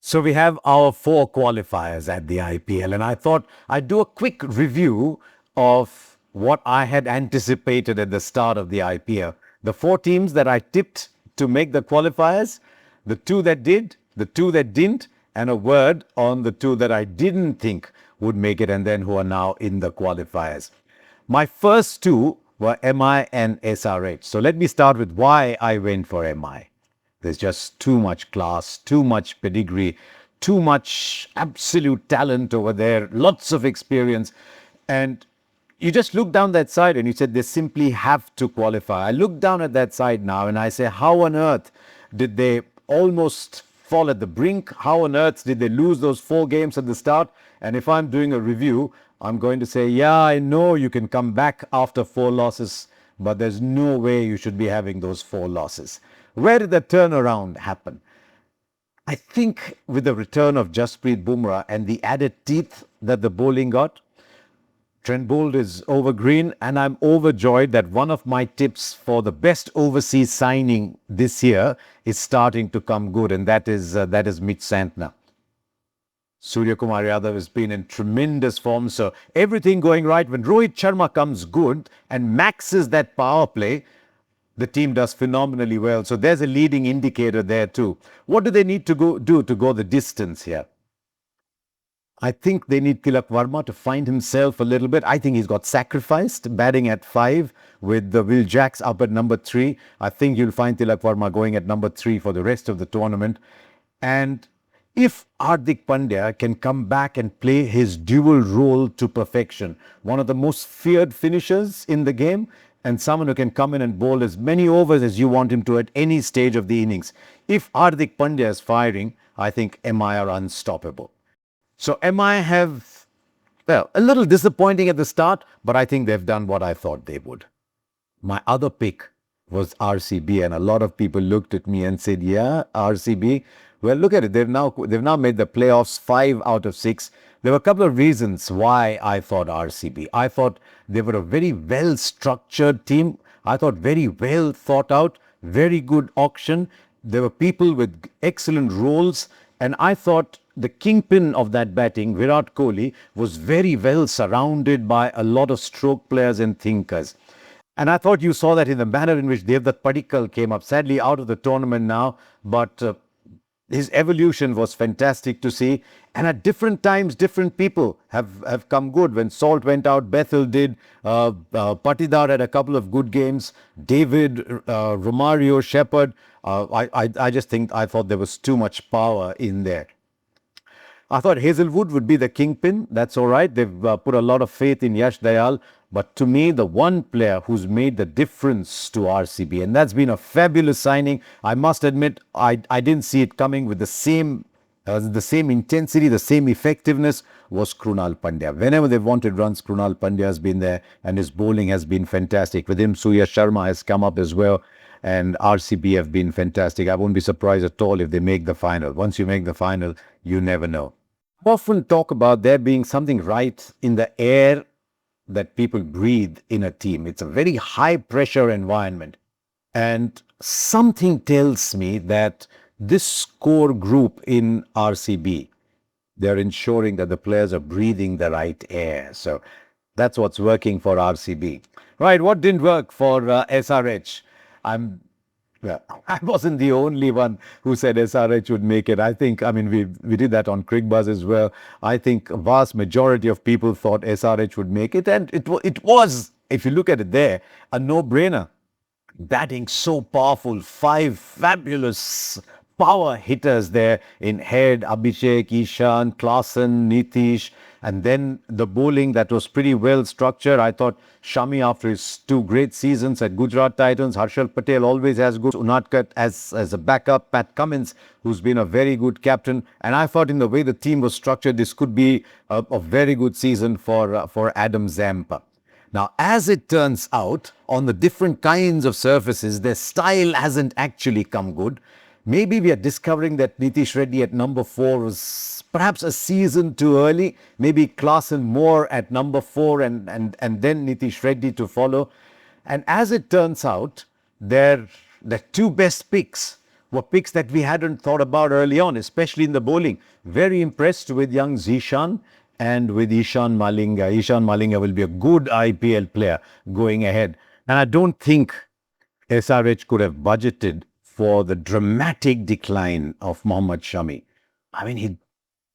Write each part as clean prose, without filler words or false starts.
So we have our four qualifiers at the IPL, and I thought I'd do a quick review of what I had anticipated at the start of the IPL. The four teams that I tipped to make the qualifiers, the two that did, the two that didn't, and a word on the two that I didn't think would make it and then who are now in the qualifiers. My first two were MI and SRH. So let me start with why I went for MI. There's just too much class, too much pedigree, too much absolute talent over there, lots of experience. And you just look down that side and you said they simply have to qualify. I look down at that side now and I say, how on earth did they almost fall at the brink? How on earth did they lose those 4 games at the start? And if I'm doing a review, I'm going to say, yeah, I know you can come back after 4 losses, but there's no way you should be having those 4 losses. Where did the turnaround happen? I think with the return of Jasprit Bumrah and the added teeth that the bowling got, Trent Boult is over green, and I'm overjoyed that one of my tips for the best overseas signing this year is starting to come good, and that is Mitch Santner. Surya Kumar Yadav has been in tremendous form, so everything going right. When Rohit Sharma comes good and maxes that power play, the team does phenomenally well. So there's a leading indicator there too. What do they need to do to go the distance here? I think they need Tilak Varma to find himself a little bit. I think he's got sacrificed, batting at 5 with the Will Jacks up at number 3. I think you'll find Tilak Varma going at number 3 for the rest of the tournament. And if Hardik Pandya can come back and play his dual role to perfection, one of the most feared finishers in the game, and someone who can come in and bowl as many overs as you want him to at any stage of the innings. If Hardik Pandya is firing, I think MI are unstoppable. So MI have, well, a little disappointing at the start, but I think they've done what I thought they would. My other pick was RCB, and a lot of people looked at me and said, yeah, RCB. Well, look at it. They've now made the playoffs 5 out of 6. There were a couple of reasons why I thought RCB. I thought they were a very well-structured team. I thought very well thought out, very good auction. There were people with excellent roles. And I thought the kingpin of that batting, Virat Kohli, was very well surrounded by a lot of stroke players and thinkers. And I thought you saw that in the manner in which Devdutt Padikkal came up, sadly out of the tournament now, but his evolution was fantastic to see. And at different times, different people have come good. When Salt went out, Bethel did. Patidar had a couple of good games. David, Romario, Shepherd. I just think I thought there was too much power in there. I thought Hazelwood would be the kingpin. That's all right. They've put a lot of faith in Yash Dayal. But to me, the one player who's made the difference to RCB, and that's been a fabulous signing. I must admit, I didn't see it coming with the same intensity, the same effectiveness, was Krunal Pandya. Whenever they've wanted runs, Krunal Pandya has been there, and his bowling has been fantastic. With him, Surya Sharma has come up as well, and RCB have been fantastic. I won't be surprised at all if they make the final. Once you make the final, you never know. I often talk about there being something right in the air that people breathe in a team. It's a very high pressure environment. And something tells me that this core group in RCB, they're ensuring that the players are breathing the right air. So that's what's working for RCB. Right, what didn't work for SRH? Well, I wasn't the only one who said SRH would make it. I think, we did that on Crickbuzz as well. I think a vast majority of people thought SRH would make it. And it was, if you look at it there, a no-brainer. Batting so powerful, 5 fabulous power hitters there in Head, Abhishek, Ishan, Klaasen, Nitish, and then the bowling that was pretty well structured. I thought Shami, after his 2 great seasons at Gujarat Titans, Harshal Patel always has good. Unadkat as a backup, Pat Cummins, who's been a very good captain. And I thought in the way the team was structured, this could be a very good season for Adam Zampa. Now, as it turns out, on the different kinds of surfaces, their style hasn't actually come good. Maybe we are discovering that Nitish Reddy at number 4 was perhaps a season too early. Maybe Klaasen more at number 4 and then Nitish Reddy to follow. And as it turns out, their 2 best picks were picks that we hadn't thought about early on, especially in the bowling. Very impressed with young Zishan and with Ishan Malinga. Ishan Malinga will be a good IPL player going ahead. And I don't think SRH could have budgeted for the dramatic decline of Mohammad Shami. I mean, he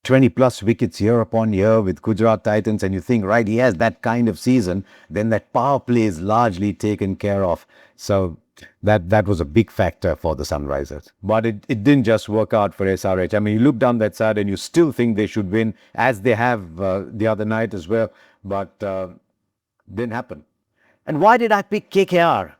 20 plus wickets year upon year with Gujarat Titans, and you think, right, he has that kind of season, then that power play is largely taken care of. So that was a big factor for the Sunrisers. But it didn't just work out for SRH. I mean, you look down that side and you still think they should win, as they have the other night as well, but didn't happen. And why did I pick KKR?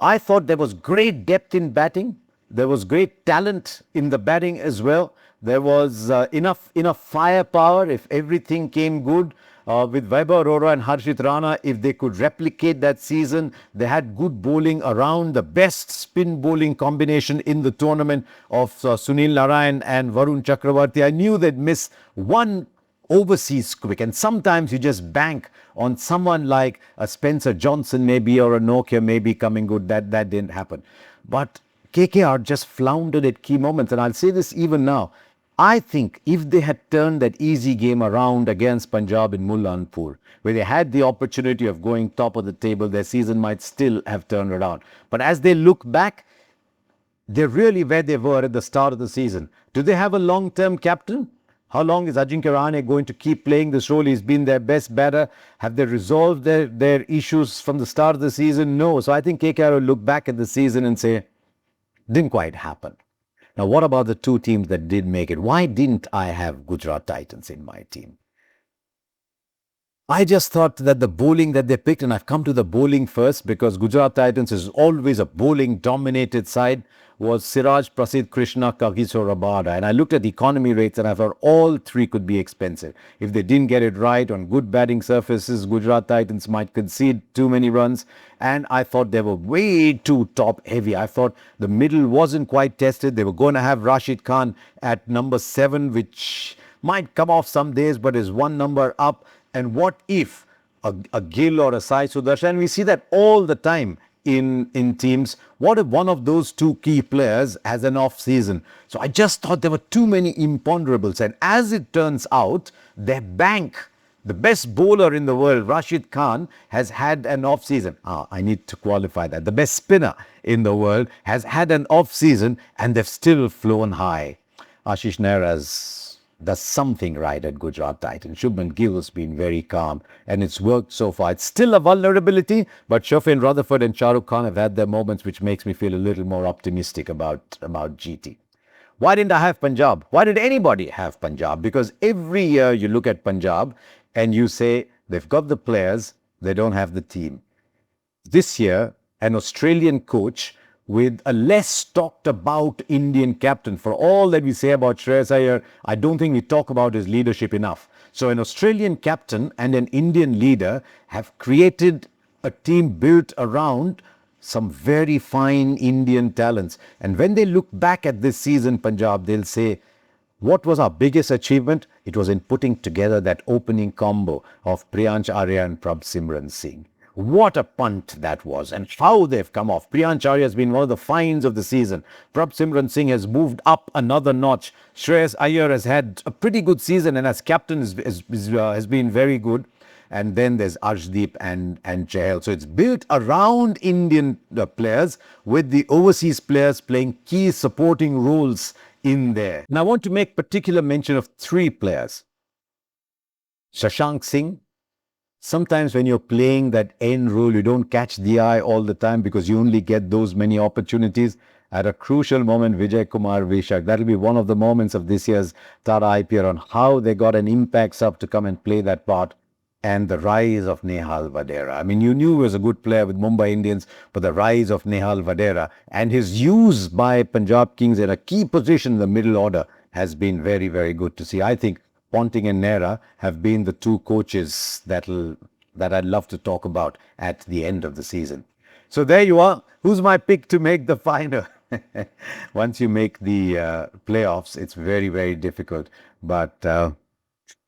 I thought there was great depth in batting. There was great talent in the batting as well. There was enough firepower if everything came good. With Vaibhav Arora and Harshit Rana, if they could replicate that season, they had good bowling around. The best spin bowling combination in the tournament of Sunil Narayan and Varun Chakravarti. I knew they'd miss one overseas quick, and sometimes you just bank on someone like a Spencer Johnson maybe, or a Nokia maybe coming good. That didn't happen. But KKR just floundered at key moments, and I'll say this even now. I think if they had turned that easy game around against Punjab in Mullanpur, where they had the opportunity of going top of the table, their season might still have turned around. But as they look back, they're really where they were at the start of the season. Do they have a long-term captain? How long is Ajinkya Rahane going to keep playing this role? He's been their best batter. Have they resolved their issues from the start of the season? No. So I think KKR will look back at the season and say, didn't quite happen. Now, what about the two teams that did make it? Why didn't I have Gujarat Titans in my team? I just thought that the bowling that they picked, and I've come to the bowling first because Gujarat Titans is always a bowling-dominated side, was Siraj, Prasidh Krishna, Kagiso Rabada. And I looked at the economy rates and I thought all three could be expensive. If they didn't get it right on good batting surfaces, Gujarat Titans might concede too many runs. And I thought they were way too top-heavy. I thought the middle wasn't quite tested. They were going to have Rashid Khan at number 7, which might come off some days, but is one number up. And what if a Gill or a Sai Sudarshan? And we see that all the time in teams. What if one of those two key players has an off season? So I just thought there were too many imponderables. And as it turns out, their bank, the best bowler in the world, Rashid Khan, has had an off season. I need to qualify that. The best spinner in the world has had an off season, and they've still flown high. Ashish Nehra's does something right at Gujarat Titans. Shubman Gill's been very calm, and it's worked so far. It's still a vulnerability, but Shafin Rutherford and Shah Rukh Khan have had their moments, which makes me feel a little more optimistic about GT. Why didn't I have Punjab? Why did anybody have Punjab? Because every year you look at Punjab and you say they've got the players, they don't have the team. This year, an Australian coach with a less talked about Indian captain. For all that we say about Shreyas Iyer, I don't think we talk about his leadership enough. So an Australian captain and an Indian leader have created a team built around some very fine Indian talents. And when they look back at this season, Punjab, they'll say, what was our biggest achievement? It was in putting together that opening combo of Priyansh Arya and Prabh Simran Singh. What a punt that was, and how they've come off. Priyansh Arya has been one of the finds of the season. Prabh Simran Singh has moved up another notch. Shreyas Iyer has had a pretty good season, and as captain has been very good. And then there's Arshdeep and Chahal. So it's built around Indian players, with the overseas players playing key supporting roles in there. And I want to make particular mention of 3 players. Shashank Singh. Sometimes when you're playing that end role, you don't catch the eye all the time because you only get those many opportunities. At a crucial moment, Vijay Kumar Vishak, that'll be one of the moments of this year's Tata IPL, on how they got an impact sub to come and play that part. And the rise of Nehal Vadera. I mean, you knew he was a good player with Mumbai Indians, but the rise of Nehal Vadera and his use by Punjab Kings in a key position in the middle order has been very, very good to see. I think Ponting and Nehra have been the 2 coaches that I'd love to talk about at the end of the season. So there you are. Who's my pick to make the final? Once you make the playoffs, it's very, very difficult. But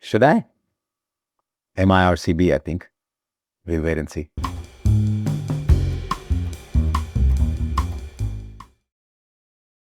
should I? MIRCB, I think. We'll wait and see.